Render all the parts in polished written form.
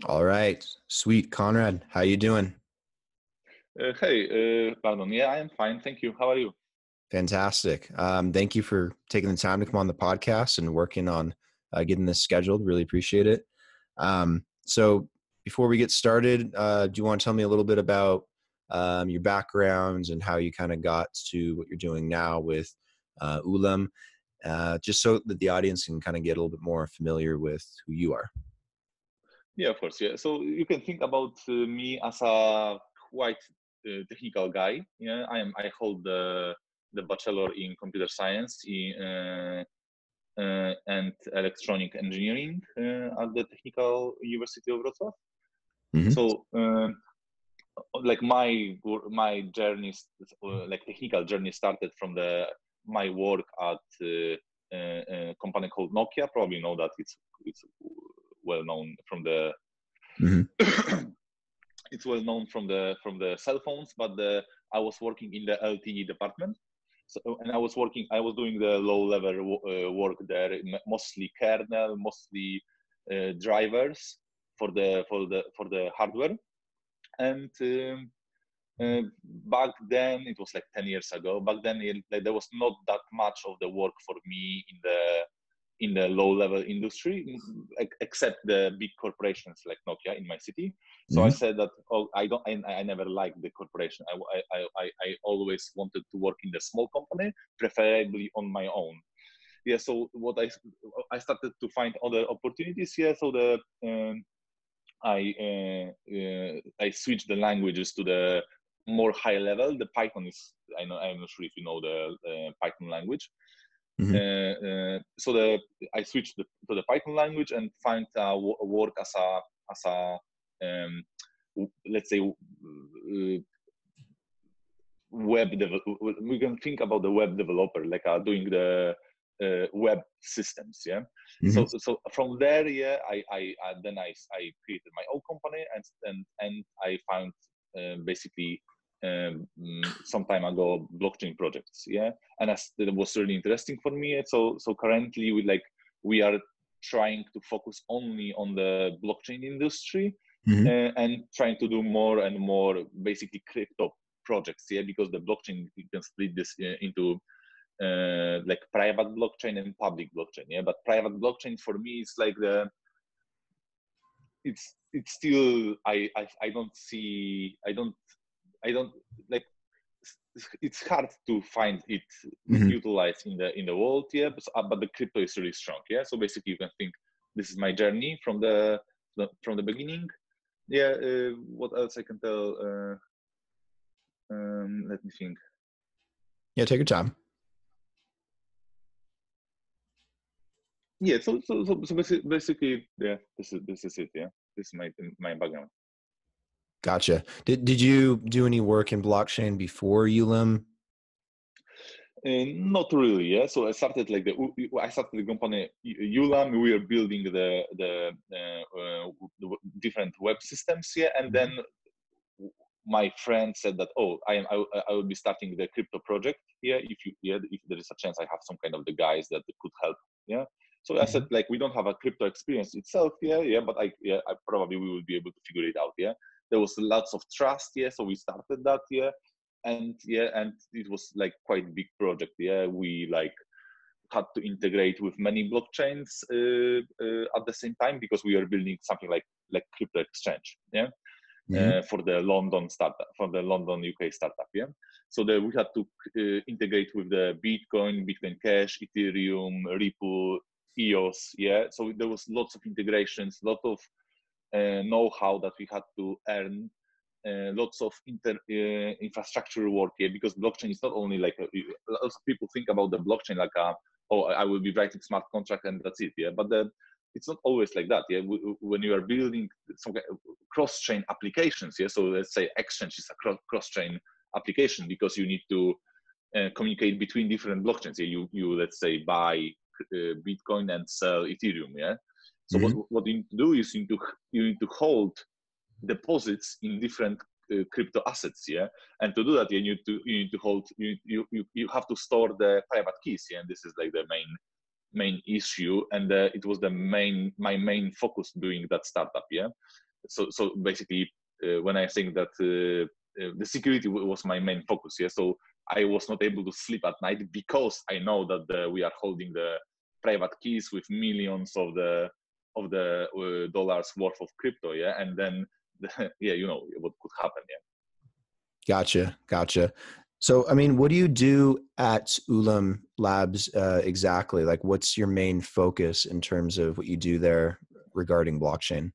All right. Sweet. Konrad, how you doing? Hey, pardon. Yeah, I am fine. Thank you. How are you? Fantastic. Thank you for taking the time to come on the podcast and working on getting this scheduled. Really appreciate it. So before we get started, do you want to tell me a little bit about your backgrounds and how you kind of got to what you're doing now with ULAM, just so that the audience can kind of get a little bit more familiar with who you are? Yeah, of course. Yeah. So you can think about me as a quite technical guy. Yeah, I hold the bachelor in computer science and electronic engineering at the Technical University of Wrocław. Mm-hmm. So, like my journey, like technical journey, started from my work at a company called Nokia. Probably know that it's well known from the Mm-hmm. it's well known from the cell phones, but I was working in the LTE department. So, and I was doing the low level work there, mostly kernel, mostly drivers for the hardware. And back then, it was like 10 years ago. Back then, like, there was not that much of the work for me in the low level industry, except the big corporations like Nokia in my city. So I Mm-hmm. said that, I never liked the corporation. I always wanted to work in the small company, preferably on my own. Yeah. So I started to find other opportunities here. So I switched the languages to the more high level. The Python is, I'm not sure if you know the Python language. Mm-hmm. I switched to the Python language and find work as a um, let's say we can think about the web developer, like doing the web systems. Yeah. Mm-hmm. So from there, yeah, I created my own company, and I found basically some time ago blockchain projects. Yeah. And that was really interesting for me. So currently we are trying to focus only on the blockchain industry, Mm-hmm. and trying to do more and more basically crypto projects. Yeah, because the blockchain, you can split this into like private blockchain and public blockchain. Yeah, but private blockchain for me is like it's still I don't see I don't like it's hard to find it Mm-hmm. utilized in the world. Yeah, but the crypto is really strong. Yeah, so basically you can think this is my journey from the beginning. Yeah, what else I can tell? Let me think. Yeah, take your time. Yeah, so basically, yeah, this is it. Yeah, this is my background. Gotcha. Did you do any work in blockchain before ULAM? Not really. Yeah, so I started the company ULAM. We are building the different web systems. Yeah, and then my friend said that, I will be starting the crypto project. Yeah, if there is a chance, I have some kind of the guys that could help. Yeah. So I said, like, we don't have a crypto experience itself. Yeah, but I probably we will be able to figure it out. Yeah. There was lots of trust. Yeah. So we started that. Yeah. And it was like quite big project. Yeah. We like had to integrate with many blockchains at the same time, because we are building something like crypto exchange. Yeah. Mm-hmm. For the London UK startup. Yeah, so we had to integrate with the Bitcoin Cash, Ethereum, Ripple, EOS. Yeah, so there was lots of integrations, lot of know-how that we had to earn. Lots of infrastructure work here, because blockchain is not only like lots of people think about the blockchain like I will be writing smart contract and that's it. Yeah, but it's not always like that. Yeah, when you are building some cross-chain applications. Yeah, so let's say exchange is a cross-chain application, because you need to communicate between different blockchains. Yeah, you let's say buy Bitcoin and sell Ethereum. Yeah, so Mm-hmm. what you need to do is you need to hold deposits in different crypto assets. Yeah, and to do that, you need to hold you have to store the private keys. Yeah, and this is like the main issue, and it was my main focus doing that startup. Yeah, so basically, when I think that the security was my main focus, yeah. So I was not able to sleep at night because I know that we are holding the private keys with millions of the dollars worth of crypto, yeah. And then, yeah, you know what could happen, yeah. Gotcha. So, I mean, what do you do at ULAM Labs exactly? Like, what's your main focus in terms of what you do there regarding blockchain?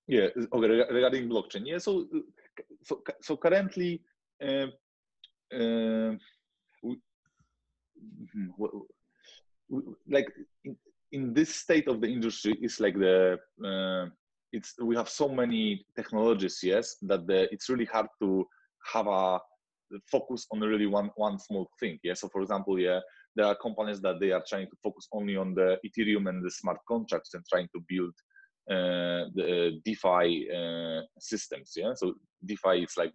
Yeah, okay, regarding blockchain, yeah. So currently, we, like in this state of the industry, it's like we have so many technologies, yes, that it's really hard to have a focus on really one small thing, yeah. So for example, yeah, there are companies that they are trying to focus only on the Ethereum and the smart contracts and trying to build the DeFi systems, yeah. So DeFi is like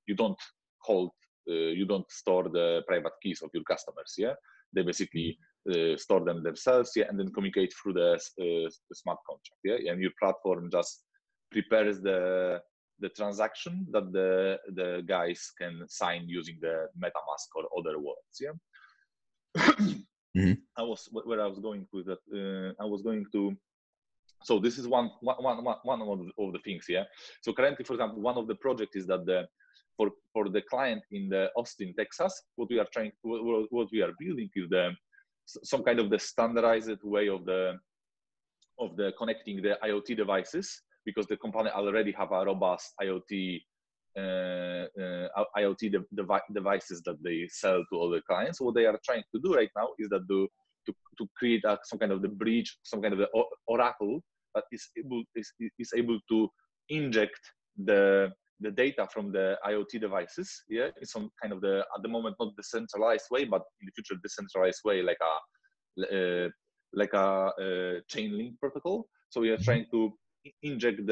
you don't hold, you don't store the private keys of your customers, yeah. They basically store them themselves, yeah, and then communicate through the smart contract, yeah. And your platform just prepares the transaction that the guys can sign using the MetaMask or other wallets, yeah. Mm-hmm. I was going with that. I was going to. So this is one of the things, yeah. So currently, for example, one of the projects is that for the client in the Austin, Texas, what we are building is some kind of the standardized way of the connecting the IoT devices, because the company already have a robust IoT devices that they sell to other clients. So what they are trying to do right now is that to create some kind of the bridge, some kind of the oracle that is able to inject the data from the IoT devices, yeah, in some kind of at the moment not decentralized way, but in the future decentralized way, like a chain link protocol. So we are trying to inject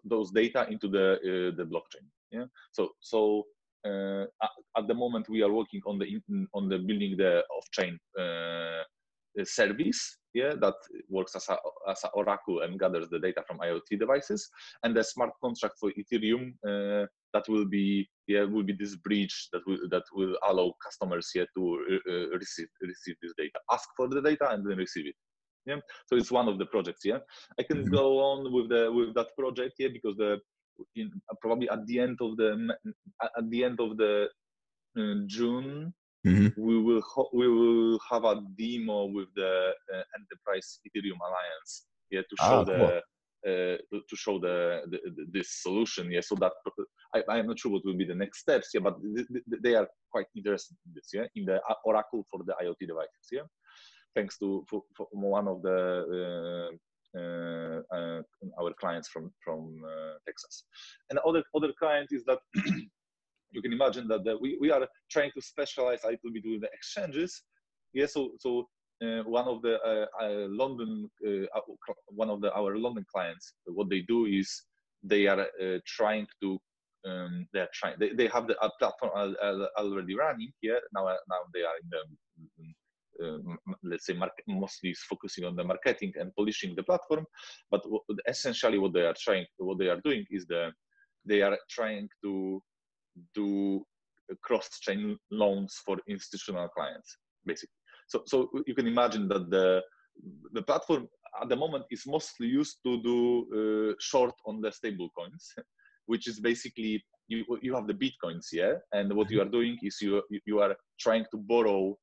those data into the blockchain. Yeah. So at the moment we are working on the building the off-chain service, yeah, that works as a oracle and gathers the data from IoT devices, and the smart contract for Ethereum that will be this bridge that will allow customers here to receive this data, ask for the data, and then receive it. Yeah, so it's one of the projects. Yeah, I can go on with that project. Yeah, because probably at the end of the June, we will have a demo with the Enterprise Ethereum Alliance. Yeah, to show to show this solution. Yeah, so that I am not sure what will be the next steps. Yeah, but they are quite interested in this. Yeah, in the oracle for the IoT devices. Yeah. Thanks to for one of our clients from Texas. And other client is that you can imagine that we are trying to specialize a little bit with the exchanges. Yeah, so one of the London our London clients, what they do is they are trying to they have the platform already running here. Now they are in the let's say mostly focusing on the marketing and polishing the platform, but essentially what they are doing is they are trying to do cross-chain loans for institutional clients, basically. So you can imagine that the platform at the moment is mostly used to do short on the stable coins, which is basically you have the Bitcoins, yeah, and what you are doing is you are trying to borrow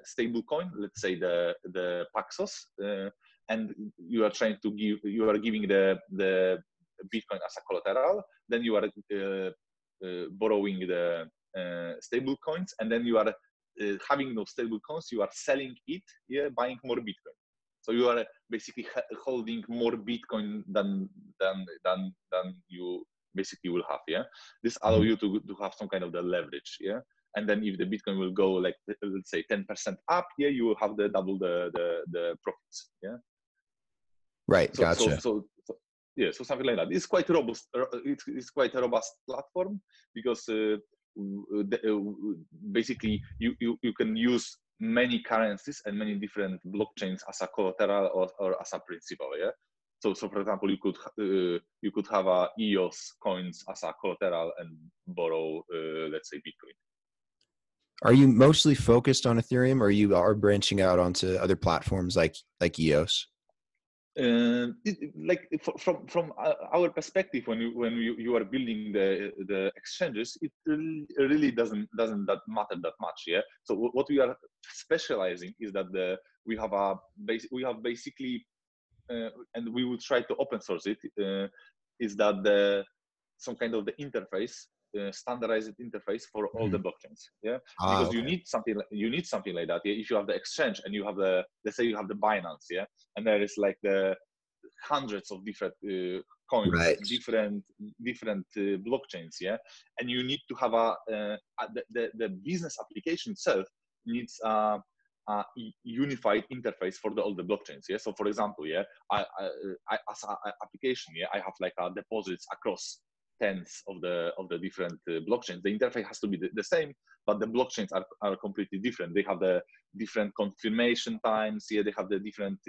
stable coin, let's say the Paxos, and you are giving the Bitcoin as a collateral. Then you are borrowing the stable coins, and then you are having those stable coins. You are selling it, yeah, buying more Bitcoin. So you are basically holding more Bitcoin than you basically will have. Yeah, this allows you to have some kind of the leverage. Yeah. And then if the Bitcoin will go like, let's say 10% up, yeah, you will have double the profits. Yeah. Right. Gotcha. So something like that. It's quite robust. It's quite a robust platform because basically you can use many currencies and many different blockchains as a collateral or as a principal. Yeah. So for example, you could have a EOS coins as a collateral and borrow, let's say, Bitcoin. Are you mostly focused on Ethereum, or you are branching out onto other platforms like EOS? From our perspective, when you are building the exchanges, it really doesn't that matter that much. Yeah. So what we are specializing is that we have basically, and we will try to open source it. Is that some kind of the interface, standardized interface for all the blockchains. Yeah. Because Okay. you need something like that. Yeah? If you have the exchange and you have let's say you have the Binance, yeah, and there is like the hundreds of different coins, Right. different blockchains, yeah, and you need to have the business application itself needs a unified interface for all the blockchains. Yeah. So for example, yeah, I as an application, yeah, I have like deposits across tens of the different blockchains. The interface has to be the same, but the blockchains are completely different. They have the different confirmation times. Yeah, they have the different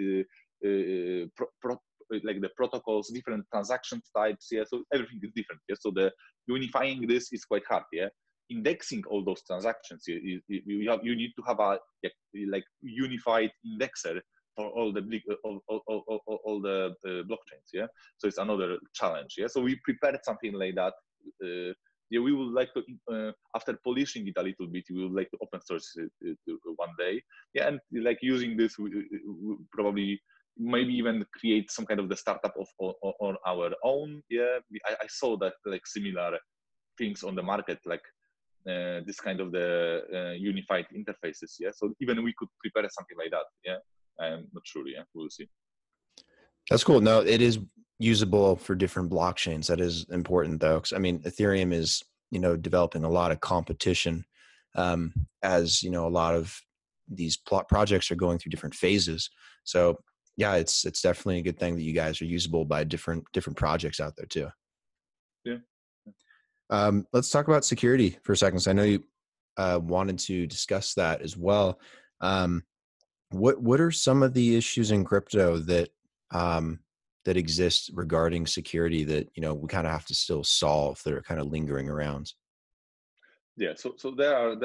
like the protocols, different transaction types. Yeah, so everything is different. Yeah, so the unifying this is quite hard. Yeah, indexing all those transactions, you need to have a like unified indexer for all the blockchains. Yeah, so it's another challenge. Yeah, so we prepared something like that. Yeah, we would like to after polishing it a little bit, we would like to open source it one day. Yeah, and like using this, we probably maybe even create some kind of the startup on our own. Yeah, I saw that like similar things on the market, like this kind of the unified interfaces. Yeah, so even we could prepare something like that. Yeah, I'm not sure. Yeah, we'll see. That's cool. No, it is usable for different blockchains. That is important, though, because I mean, Ethereum is developing a lot of competition, as a lot of these projects are going through different phases. So yeah, it's definitely a good thing that you guys are usable by different projects out there too. Yeah. Let's talk about security for a second. So I know you wanted to discuss that as well. What are some of the issues in crypto that that exist regarding security that we kind of have to still solve, that are kind of lingering around? Yeah, so there are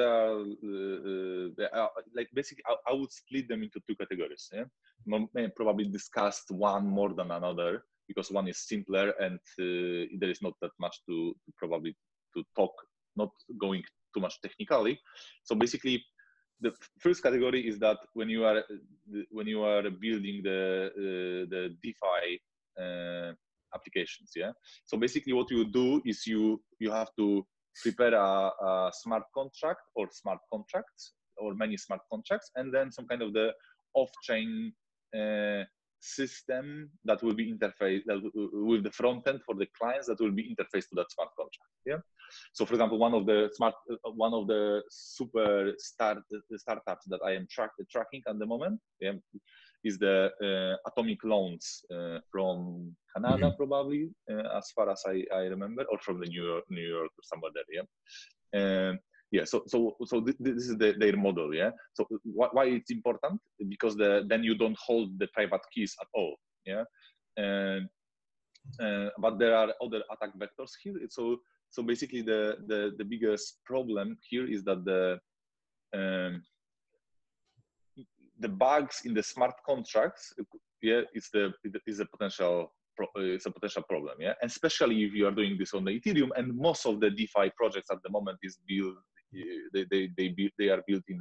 like basically I would split them into two categories. Yeah, probably discussed one more than another because one is simpler and there is not that much to probably to talk, not going too much technically. So basically, the first category is that when you are building the DeFi applications. Yeah, so basically what you do is you have to prepare a smart contract or smart contracts or many smart contracts, and then some kind of the off-chain system that will be interfaced with the front end for the clients that will be interfaced to that smart contract. Yeah. So, for example, one of the super startups that I am tracking at the moment, yeah, is the Atomic Loans from Canada, probably, as far as I remember, or from the New York or somewhere there. Yeah. Yeah, so this is their model. Yeah, so why it's important? Because then you don't hold the private keys at all. Yeah, but there are other attack vectors here. So basically, the biggest problem here is that the bugs in the smart contracts, yeah, is a potential problem. Yeah, and especially if you are doing this on the Ethereum, and most of the DeFi projects at the moment is built. They are built in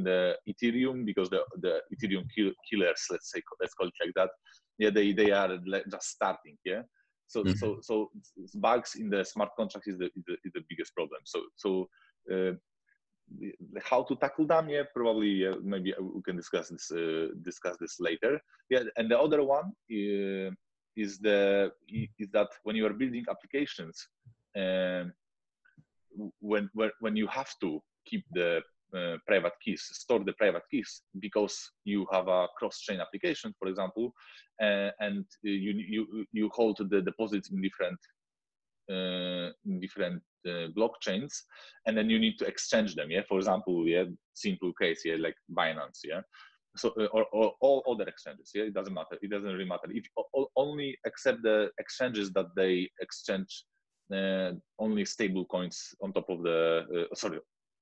the Ethereum because the Ethereum killers, let's call it like that. Yeah, they are just starting. Yeah, so bugs in the smart contract is the biggest problem. So how to tackle them? Yeah, probably maybe we can discuss this later. Yeah, and the other one is that when you are building applications, when you have to keep the private keys, store the private keys because you have a cross-chain application, for example, and you hold the deposits in different blockchains, and then you need to exchange them. Yeah, for example, yeah, simple case, yeah, like Binance, yeah. So or all other exchanges, yeah, it doesn't matter. It doesn't really matter. If only accept the exchanges that they exchange only stable coins on top of the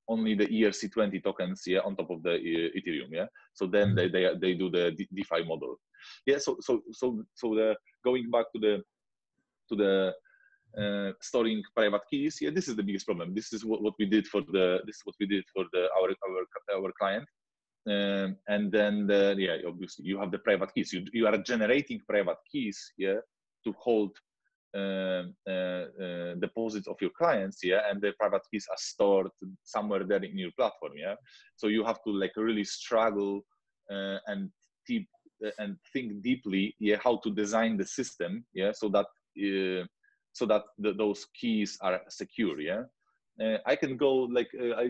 only the ERC20 tokens, yeah, on top of the Ethereum, yeah. So then they do the DeFi model, yeah. So the going back to the storing private keys, yeah, this is the biggest problem. This is what we did for our client. And then yeah, obviously you have the private keys. You are generating private keys, yeah, to hold deposits of your clients, yeah, and the private keys are stored somewhere there in your platform, yeah. So you have to like really struggle and think deeply, yeah, how to design the system, yeah, so that those keys are secure, yeah. I can go like I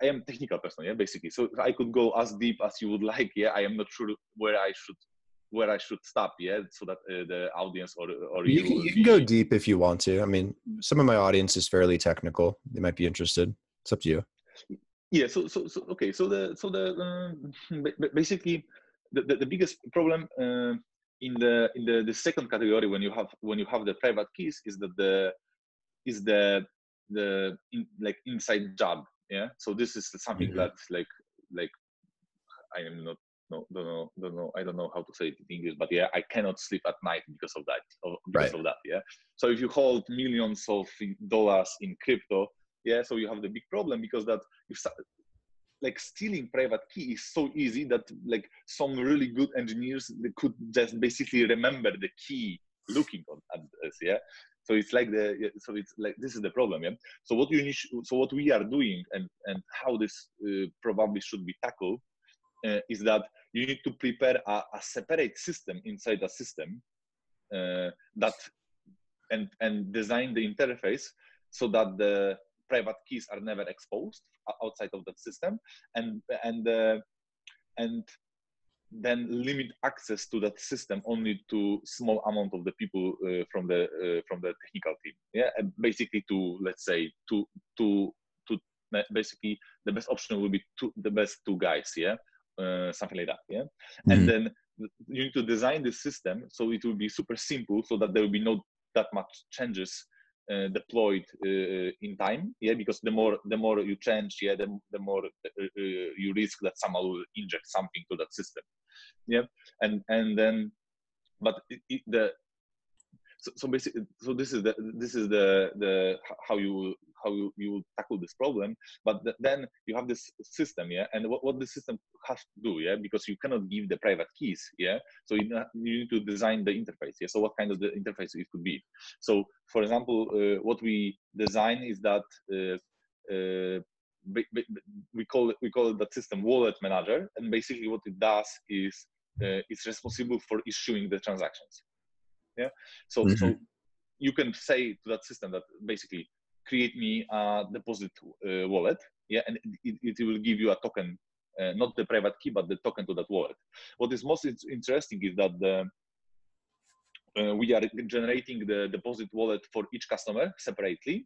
am a technical person, yeah, basically. So I could go as deep as you would like, yeah. I am not sure where I should stop, yeah, so that the audience or you can go deep if you want to. I mean, some of my audience is fairly technical; they might be interested. It's up to you. Yeah. So okay. So basically the biggest problem in the second category when you have the private keys is that like inside job, yeah. So this is something that's like I am not don't know I don't know how to say it in English, but yeah, I cannot sleep at night because of that of that, yeah. So if you hold millions of dollars in crypto, yeah, so you have the big problem because that if like stealing private key is so easy that like some really good engineers, they could just basically remember the key looking at this, yeah. So it's like this is the problem, yeah. So what we are doing and how this probably should be tackled is that you need to prepare a separate system inside a system that and design the interface so that the private keys are never exposed outside of that system, and then limit access to that system only to small amount of the people from the technical team, yeah. And basically to let's say to basically the best option will be the best two guys, yeah. Something like that, yeah. And then you need to design the system so it will be super simple, so that there will be not that much changes deployed in time, yeah. Because the more you change, yeah, the more you risk that someone will inject something to that system, yeah. And then, but so basically, so this is the how you will tackle this problem. But then you have this system, yeah, and what the system has to do, yeah, because you cannot give the private keys, yeah. So you need to design the interface, yeah. So what kind of the interface it could be? So for example, what we design is that we call it that system wallet manager, and basically what it does is it's responsible for issuing the transactions. Yeah. So you can say to that system that basically create me a deposit wallet, yeah, and it will give you a token, not the private key, but the token to that wallet. What is most interesting is that we are generating the deposit wallet for each customer separately,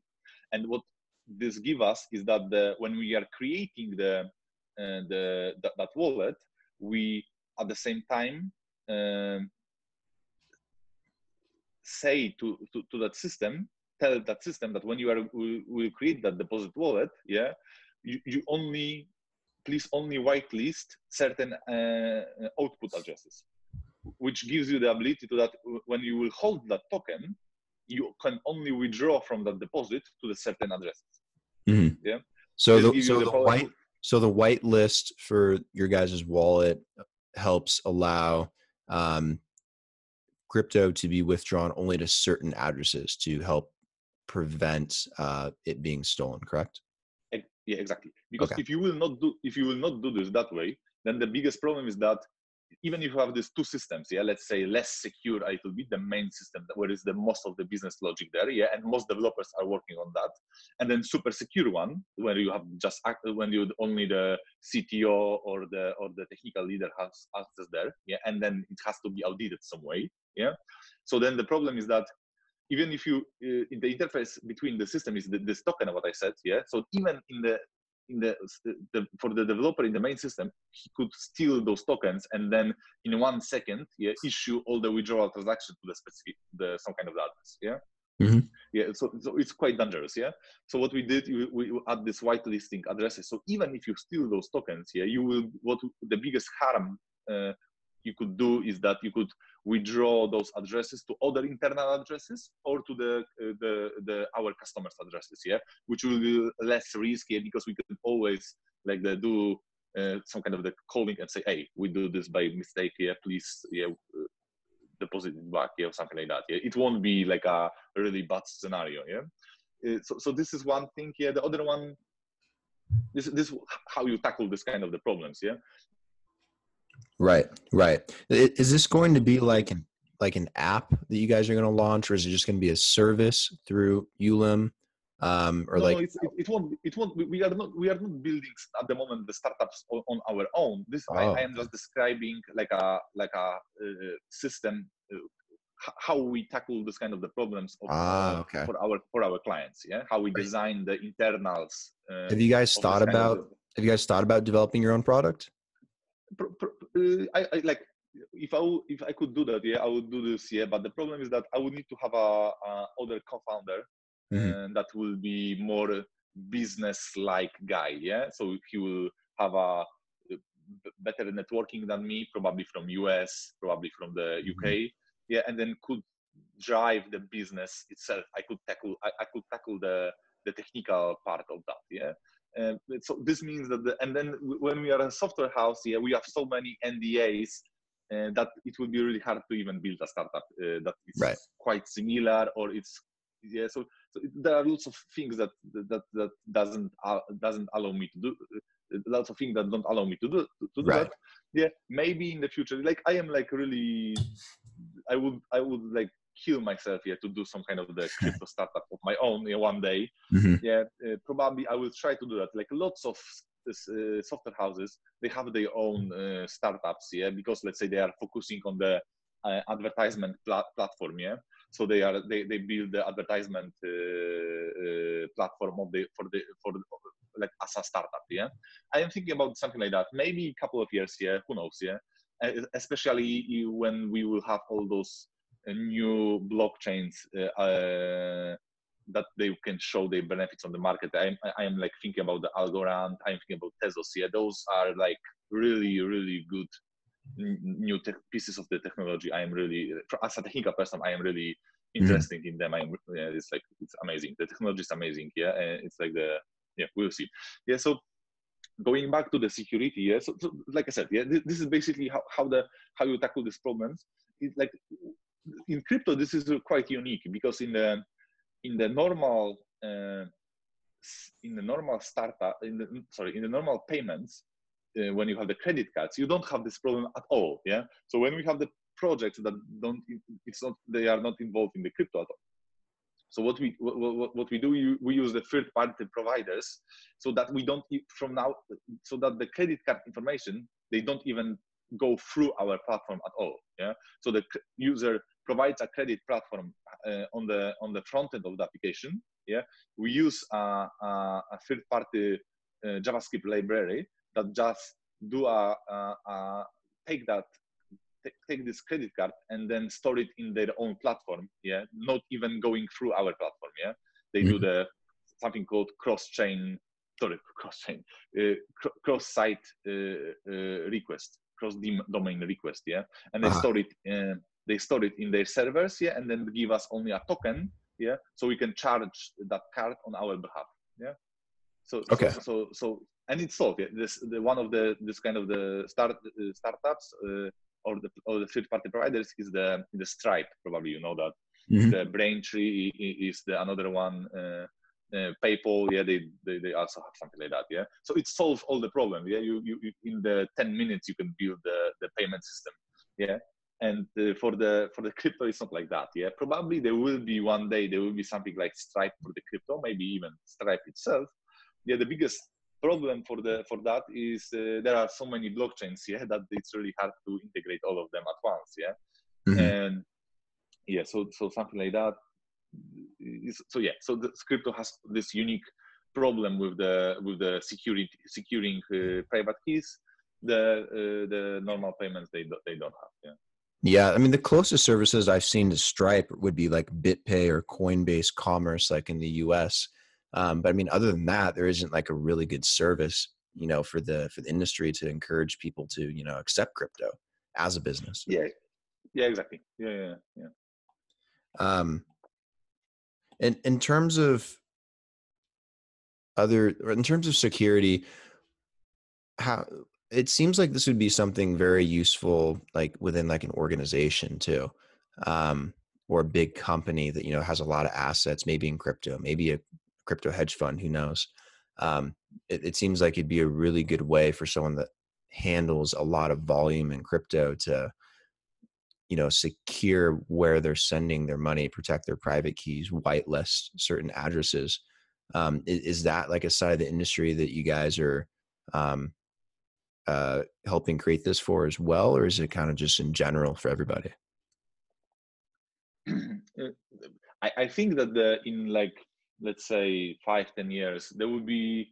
and what this gives us is that when we are creating that wallet, we at the same time say to that system, tell that system that when you will create that deposit wallet, yeah, you only whitelist certain output addresses, which gives you the ability to that when you will hold that token, you can only withdraw from that deposit to the certain addresses. Yeah. So the whitelist for your guys' wallet helps allow crypto to be withdrawn only to certain addresses to help prevent it being stolen, correct? Yeah, exactly. Because if you will not do this that way, then the biggest problem is that even if you have these two systems, yeah, let's say less secure, it will be the main system where is the most of the business logic there, yeah, and most developers are working on that, and then super secure one where you have just when you only the CTO or the technical leader has access there, yeah, and then it has to be audited some way, yeah. So then the problem is that even if you in the interface between the system is this token, what I said, yeah. So even for the developer in the main system, he could steal those tokens and then in 1 second, yeah, issue all the withdrawal transactions to the specific some kind of address, yeah. Mm-hmm. Yeah, so it's quite dangerous, yeah. So what we did, we add this whitelisting addresses. So even if you steal those tokens, yeah, you will. The biggest harm you could do is that you could withdraw those addresses to other internal addresses or to our customers' addresses, yeah, which will be less risky because we can always do some kind of the calling and say, hey, we do this by mistake, yeah, please, yeah, deposit it back, yeah, or something like that. Yeah, it won't be like a really bad scenario, yeah. So this is one thing, yeah. The other one, this how you tackle this kind of the problems, yeah. Right. Is this going to be like an app that you guys are going to launch, or is it just going to be a service through ULAM? No, it won't. We are not building at the moment the startups on our own. I am just describing like a system, how we tackle this kind of the problems of, for our clients. Yeah, how we design the internals. Have you guys thought about developing your own product? I like if I could do that, yeah, I would do this, yeah. But the problem is that I would need to have a other co-founder. Mm-hmm. That will be more business-like guy, yeah. So he will have a better networking than me, probably from US, probably from the UK, mm-hmm. yeah, and then could drive the business itself. I could tackle the technical part of that, yeah. So this means that and then when we are a software house, yeah, we have so many NDAs. That it will be really hard to even build a startup that is right. quite similar, or it's yeah. So there are lots of things that doesn't allow me to do. Lots of things that don't allow me to do right. that. Yeah, maybe in the future, like I am like really, I would like kill myself here to do some kind of the crypto startup of my own one day. Mm-hmm. Yeah, probably I will try to do that. Like lots of software houses, they have their own startups, yeah, because let's say they are focusing on the advertisement platform, yeah. So they build the advertisement platform for like as a startup, yeah. I am thinking about something like that. Maybe a couple of years, yeah. Who knows, yeah. Especially when we will have all those new blockchains that they can show their benefits on the market. I am like thinking about the Algorand. I'm thinking about Tezos. Yeah, those are like really, really good new pieces of the technology. I am really, as a technical person, I am really interested in them. It's like, it's amazing. The technology is amazing. Yeah, and it's like we'll see. Yeah, so going back to the security. Yeah, so like I said, yeah, this is basically how you tackle these problems. It's like in crypto, this is quite unique because in the normal normal payments, when you have the credit cards, you don't have this problem at all. Yeah. So when we have the projects that they are not involved in the crypto at all. So what we do, we use the third-party providers, so that we don't so that the credit card information, they don't even go through our platform at all. Yeah. So the user provides a credit platform on the front end of the application. Yeah, we use a third-party JavaScript library that just take this credit card and then store it in their own platform. Yeah, not even going through our platform. Yeah, they do something called cross-site request, cross-domain request. Yeah, and they store it. They store it in their servers, yeah, and then give us only a token, yeah, so we can charge that card on our behalf, yeah. So and it's solved. Yeah? One of this kind of the startups or the third-party providers is the Stripe. Probably you know that. Mm-hmm. The Braintree is the another one. PayPal, yeah, they also have something like that, yeah. So it solves all the problems. Yeah, you in the 10 minutes you can build the payment system, yeah. And for the crypto, it's not like that. Yeah, probably there will be one day there will be something like Stripe for the crypto, maybe even Stripe itself. Yeah, the biggest problem for that is there are so many blockchains. Yeah, that it's really hard to integrate all of them at once. Yeah, and yeah, so something like that. so the crypto has this unique problem with the securing private keys. The normal payments they don't have. Yeah. Yeah, I mean, the closest services I've seen to Stripe would be like BitPay or Coinbase Commerce, like in the US. But I mean, other than that, there isn't like a really good service, for the industry to encourage people to, accept crypto as a business. Yeah, exactly. Yeah. And in terms of security, how it seems like this would be something very useful, like within like an organization too, or a big company that has a lot of assets, maybe in crypto, maybe a crypto hedge fund, who knows. It seems like it'd be a really good way for someone that handles a lot of volume in crypto to secure where they're sending their money, protect their private keys, whitelist certain addresses. Is that like a side of the industry that you guys are helping create this for as well, or is it kind of just in general for everybody? I think that in like, let's say 5-10 years, there will be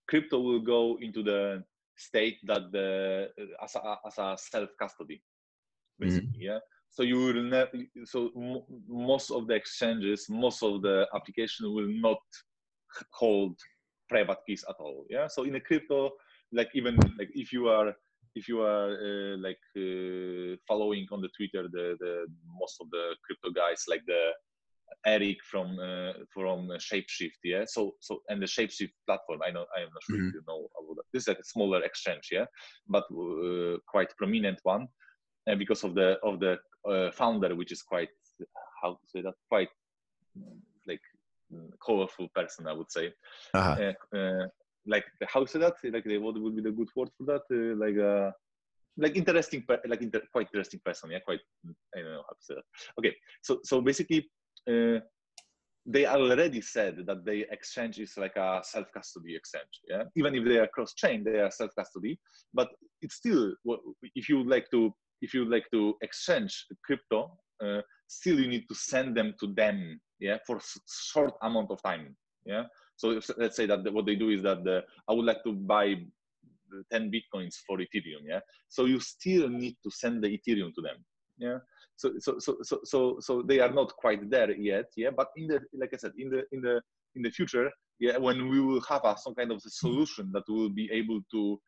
crypto will go into the state that as a self custody, basically. Mm-hmm. Yeah. So you will most of the exchanges, most of the application will not hold private keys at all. Yeah. So in a crypto, like even like if you are following on the Twitter the most of the crypto guys, like the Eric from Shapeshift, yeah. So and the Shapeshift platform, I am not sure if you know about that. This is like a smaller exchange, yeah, but quite prominent one, because of the founder, which is quite, how to say that, quite like colorful person, I would say. Uh-huh. Like how to say that? Like what would be the good word for that? Like interesting, quite interesting person, yeah. Quite, I don't know how to say that. Okay, so basically. They already said that the exchange is like a self-custody exchange. Yeah, even if they are cross-chain, they are self-custody. But it's still, if you would like to exchange crypto, still you need to send them to them. Yeah, for short amount of time. Yeah. So let's say that what they do is that I would like to buy 10 bitcoins for Ethereum. Yeah. So you still need to send the Ethereum to them. Yeah. So they are not quite there yet. Yeah. But like I said, in the future, yeah, when we will have some kind of a solution that will be able to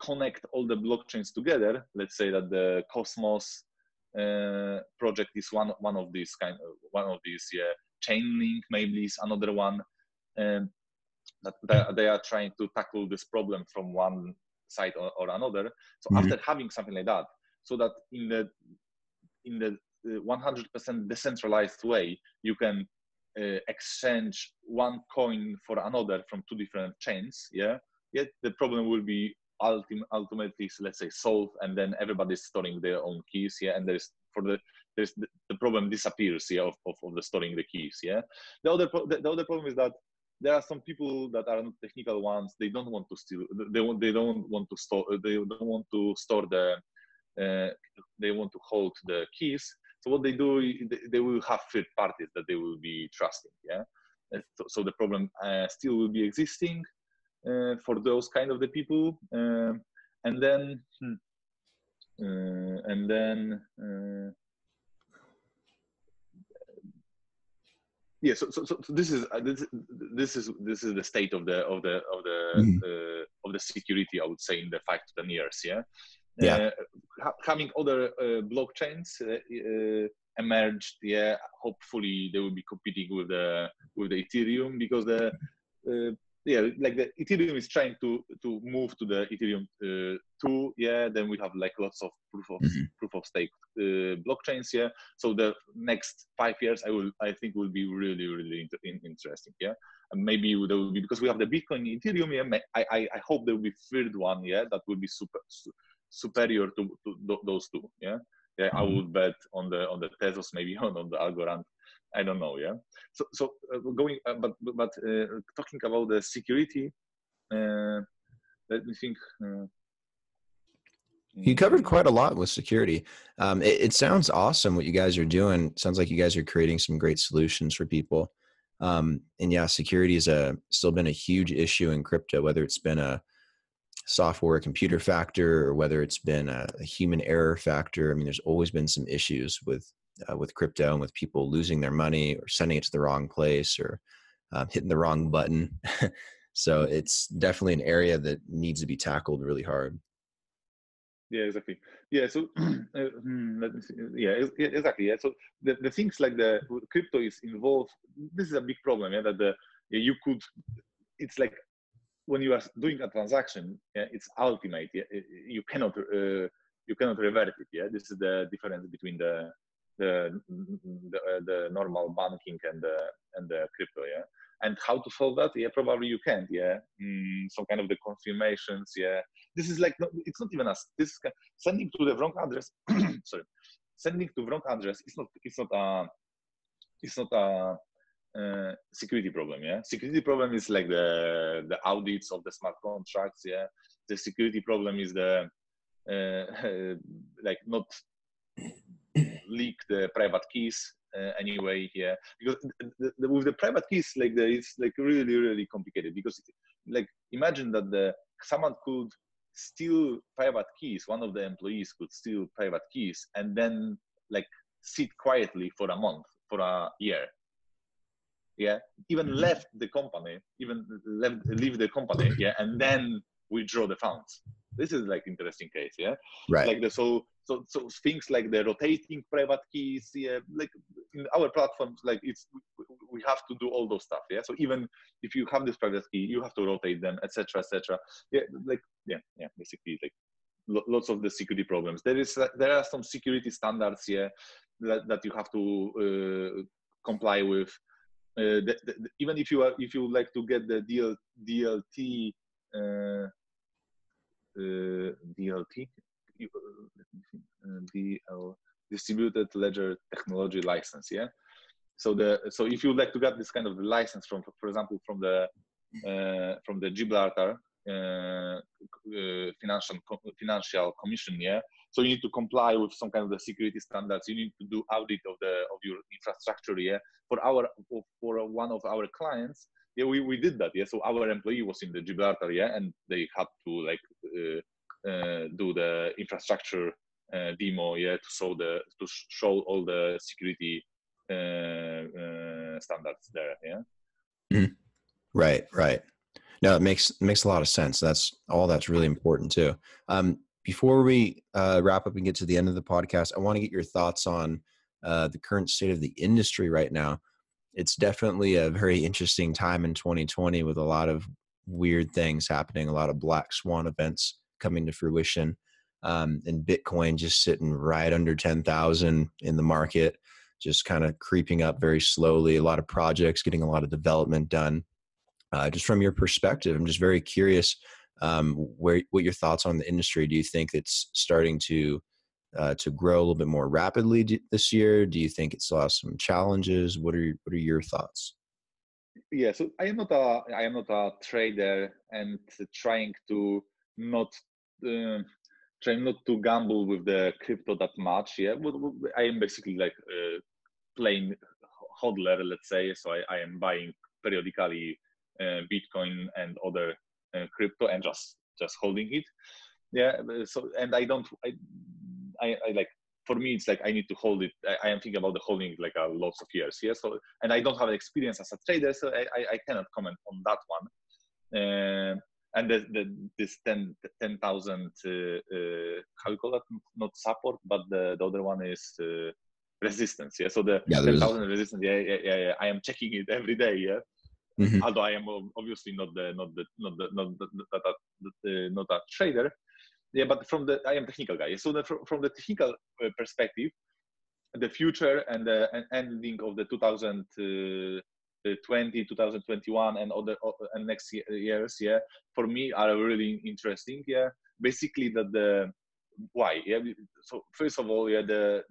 connect all the blockchains together. Let's say that the Cosmos project is one of these yeah. Chainlink maybe is another one. That they are trying to tackle this problem from one side or another. So after having something like that, so that in the 100% decentralized way, you can exchange one coin for another from two different chains. Yeah, yet the problem will be ultimately, let's say, solved, and then everybody's storing their own keys. Yeah, and the problem disappears. Yeah, of the storing the keys. Yeah, the other problem is that there are some people that are not technical ones. They don't want to steal. They don't want to store. They don't want to store the. They want to hold the keys. So what they do, they will have third parties that they will be trusting. Yeah. So the problem still will be existing for those kind of the people, and then. Yeah, so this is the state of the security, I would say, in the 5 to 10 years. Yeah, Yeah. Coming other blockchains emerged. Yeah, hopefully they will be competing with the Ethereum, because like the Ethereum is trying to move to the Ethereum 2. Yeah, then we have like lots of proof of stake blockchains. Yeah, so the next 5 years I think will be really really interesting. Yeah, and maybe there will be, because we have the Bitcoin, Ethereum. Yeah, I hope there will be third one. Yeah, that will be superior to those two. Yeah, I would bet on the Tezos, maybe on the Algorand. I don't know. Yeah. So going, but talking about the security, let me think. You covered quite a lot with security. It sounds awesome what you guys are doing. Sounds like you guys are creating some great solutions for people. And yeah, security is still been a huge issue in crypto, whether it's been a software computer factor or whether it's been a human error factor. I mean, there's always been some issues with crypto and with people losing their money or sending it to the wrong place or hitting the wrong button. So it's definitely an area that needs to be tackled really hard. Yeah, exactly. Yeah, so let me see. Yeah, exactly. Yeah, so the things like the crypto is involved. This is a big problem. Yeah, that you could. It's like when you are doing a transaction, yeah, it's ultimate. Yeah, you cannot revert it. Yeah, this is the difference between the normal banking and the crypto. Yeah, and how to solve that? Yeah, probably you can't. Yeah, some kind of the confirmations. Yeah, this is like it's not even us. This sending to the wrong address. Sorry, sending to wrong address. It's not a security problem. Yeah, security problem is like the audits of the smart contracts. Yeah, the security problem is the like not leak the private keys anyway. Yeah, because with the private keys, like it's like really complicated because like imagine that someone could steal private keys. One of the employees could steal private keys and then like sit quietly for a month, for a year. Yeah, even left the company, leave the company. Yeah, and then withdraw the funds. This is like interesting case. Yeah, Right. like so things like the rotating private keys. Yeah, like in our platforms, like we have to do all those stuff. Yeah, so even if you have this private key, you have to rotate them, etc., etc. Yeah, like yeah, basically like lots of the security problems. There are some security standards. Yeah, that you have to comply with. Even if you like to get the DLT DLT DL distributed ledger technology license. Yeah, so if you like to get this kind of license from, for example, from the Gibraltar financial commission. Yeah, so you need to comply with some kind of the security standards. You need to do audit of your infrastructure. Yeah, for one of our clients. Yeah, we did that. Yeah, so our employee was in the Gibraltar. Yeah, and they had to like do the infrastructure demo. Yeah, to show all the security standards there. Yeah. Mm-hmm. Right. No, it makes a lot of sense. That's really important too. Before we wrap up and get to the end of the podcast, I want to get your thoughts on the current state of the industry right now. It's definitely a very interesting time in 2020 with a lot of weird things happening, a lot of black swan events coming to fruition, and Bitcoin just sitting right under 10,000 in the market, just kind of creeping up very slowly. A lot of projects getting a lot of development done. Just from your perspective, I'm just very curious what your thoughts on the industry. Do you think it's starting to grow a little bit more rapidly this year? Do you think it still has some challenges? What are your thoughts? Yeah, so I am not a trader and trying not to gamble with the crypto that much. Yeah, but I am basically like plain hodler, let's say. So I am buying periodically Bitcoin and other crypto and just holding it. Yeah, so and I like, for me it's like I need to hold it. I am thinking about the holding like lots of years. Yeah, so and I don't have experience as a trader, so I cannot comment on that one. And this 10,000 how you call that, not support, but the other one is resistance. Yeah, so the 10,000 resistance. Yeah, I am checking it every day. Yeah. Mm-hmm. Although I am obviously not a trader. Yeah, but I am technical guy. So from the technical perspective, the future and the ending of the 2020, 2021 and next years, yeah, for me are really interesting. Yeah, basically why? Yeah, so first of all, yeah, the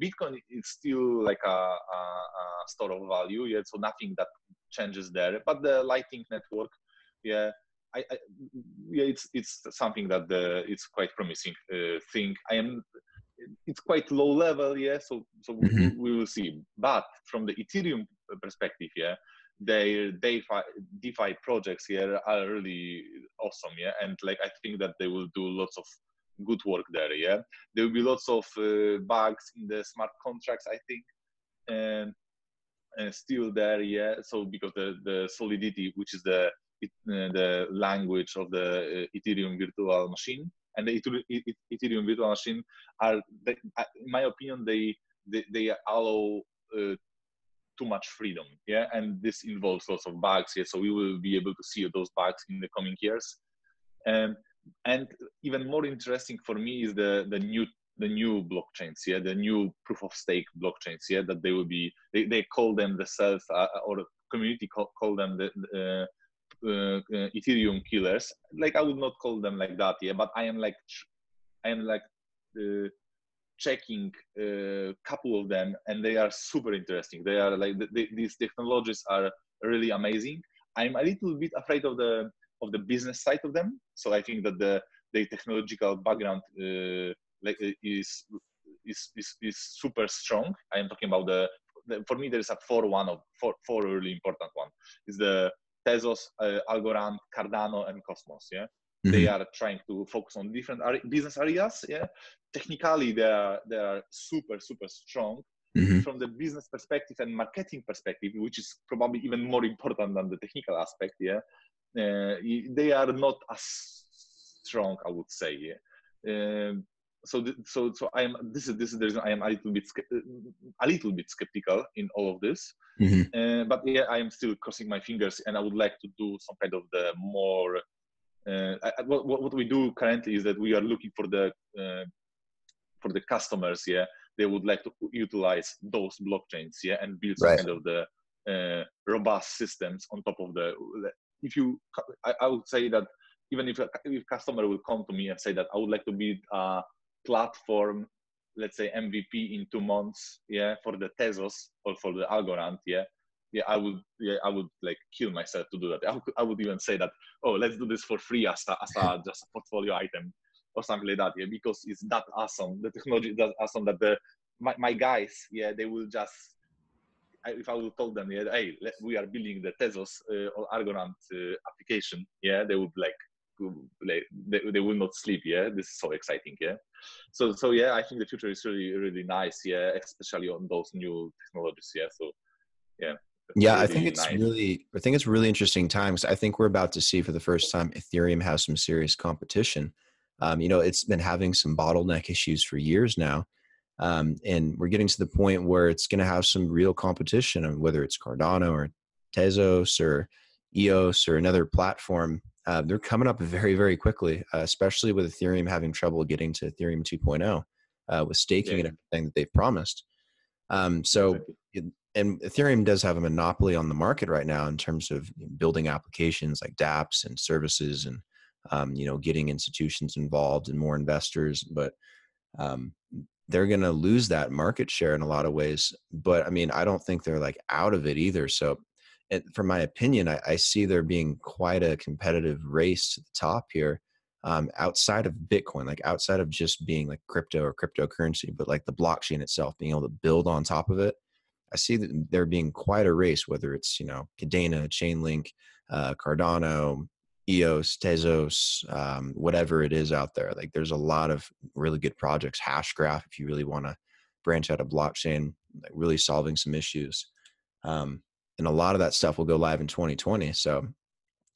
Bitcoin is still like a store of value. Yeah, so nothing that changes there. But the Lightning Network, yeah, yeah, it's something that it's quite promising thing. It's quite low level, yeah. So we will see. But from the Ethereum perspective, yeah, their DeFi projects here are really awesome, yeah. And like I think that they will do lots of good work there, yeah. There will be lots of bugs in the smart contracts, I think, and still there, yeah. So because the Solidity, which is the language of the Ethereum virtual machine, and the Ethereum virtual machine in my opinion, they allow too much freedom, yeah, and this involves lots of bugs, yeah. So we will be able to see those bugs in the coming years, and even more interesting for me is the new blockchains, yeah, the new proof of stake blockchains, yeah, that they will be, they call them the self or the community call them the Ethereum killers. Like I would not call them like that, yeah, but I am like checking a couple of them, and they are super interesting. They are like these technologies are really amazing. I'm a little bit afraid of the business side of them. So I think that the technological background is super strong. I am talking about for me there is a four really important one. Is the Tezos, Algorand, Cardano, and Cosmos. Yeah, they are trying to focus on different business areas. Yeah, technically they are super strong. From the business perspective and marketing perspective, which is probably even more important than the technical aspect. Yeah, they are not as strong, I would say. Yeah. So I am. This is the reason I am a little bit skeptical in all of this. But yeah, I am still crossing my fingers, and I would like to do some kind of the more. What we do currently is that we are looking for the customers. Yeah, they would like to utilize those blockchains. Yeah, and build some kind of the robust systems on top of the. I would say that even if customer will come to me and say that I would like to build a platform, let's say MVP in 2 months, yeah, for the Tezos or for the Algorand, I would like kill myself to do that. I would even say that, oh, let's do this for free as a just a portfolio item or something like that, yeah, because it's that awesome. The technology is that awesome that my guys, yeah, they will just. If I would tell them, yeah, hey, we are building the Tezos or Algorand application, yeah, they would they will not sleep, yeah. This is so exciting, yeah. So yeah, I think the future is really nice, yeah, especially on those new technologies, yeah. So yeah. Yeah, really I think it's nice. really interesting times. I think we're about to see for the first time Ethereum has some serious competition. It's been having some bottleneck issues for years now. And we're getting to the point where it's going to have some real competition, on whether it's Cardano or Tezos or EOS or another platform. They're coming up very, very quickly, especially with Ethereum having trouble getting to Ethereum 2.0 with staking and everything that they've promised. And Ethereum does have a monopoly on the market right now in terms of building applications like dApps and services and, getting institutions involved and more investors. But they're going to lose that market share in a lot of ways. But I mean, I don't think they're like out of it either. So from my opinion, I see there being quite a competitive race to the top here, outside of Bitcoin, like outside of just being like crypto or cryptocurrency, but like the blockchain itself, being able to build on top of it. I see that there being quite a race, whether it's, Cadena, Chainlink, Cardano, EOS, Tezos, whatever it is out there. Like there's a lot of really good projects. Hashgraph, if you really want to branch out a blockchain, like really solving some issues. And a lot of that stuff will go live in 2020. So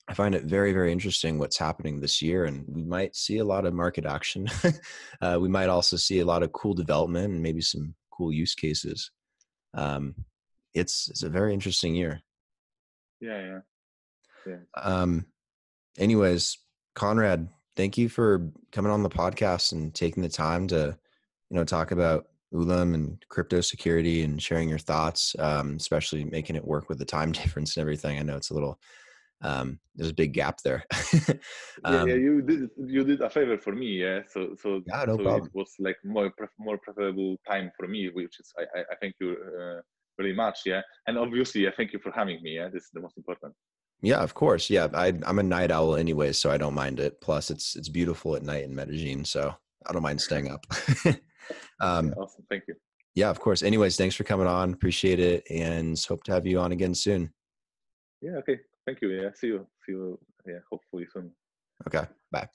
I find it very, very interesting what's happening this year, and we might see a lot of market action. We might also see a lot of cool development and maybe some cool use cases. It's a very interesting year. Yeah. Anyways, Konrad, thank you for coming on the podcast and taking the time to, talk about ULAM and crypto security and sharing your thoughts, especially making it work with the time difference and everything. I know it's a little, there's a big gap there. You did a favor for me, yeah. So yeah, no problem. It was like more preferable time for me, which is I thank you very much, yeah. And obviously, I thank you for having me, yeah. This is the most important. Yeah, of course. Yeah, I'm a night owl anyway, so I don't mind it. Plus, it's beautiful at night in Medellin, so I don't mind staying up. Yeah, um, awesome. Thank you. yeah, of course. Anyways, thanks for coming on. Appreciate it, and hope to have you on again soon. Yeah, okay. Thank you. Yeah, see you. See you. Yeah, hopefully soon. Okay, bye.